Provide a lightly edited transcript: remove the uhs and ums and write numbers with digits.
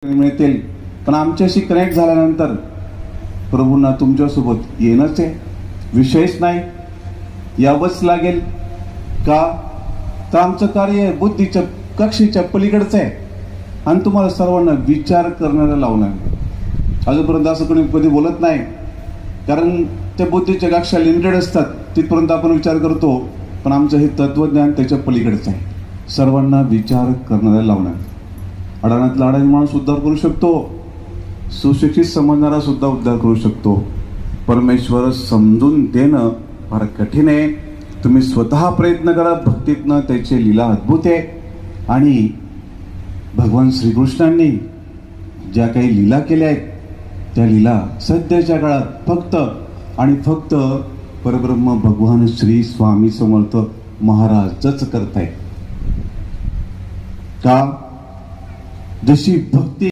मिळतील, पण आमच्याशी कनेक्ट झाल्यानंतर प्रभूंना तुमच्यासोबत येणंच आहे, विषयच नाही, यावंच लागेल का? तर आमचं कार्य बुद्धीच्या कक्षेच्या पलीकडचं आहे आणि तुम्हाला सर्वांना विचार करण्याला लावणार. अजूनपर्यंत असं कोणी कधी बोलत नाही, कारण त्या बुद्धीच्या कक्षा लिमिटेड असतात, तिथपर्यंत आपण विचार करतो. पण आमचं हे तत्वज्ञान त्याच्या पलीकडचं आहे, सर्वांना विचार करण्याला लावणार. अडाणातला अडाणी माणूस उद्धार करू शकतो, सुशिक्षित समजणारा सुद्धा उद्धार करू शकतो. परमेश्वर समजून देणं फार कठीण आहे. तुम्ही स्वतः प्रयत्न करा, भक्तीतनं त्याची लीला अद्भुत आहे. आणि भगवान श्रीकृष्णांनी ज्या काही लीला केल्या आहेत त्या लीला सध्याच्या काळात फक्त आणि फक्त परब्रह्म भगवान श्री स्वामी समर्थ महाराजच करतायत. का? जशी भक्ती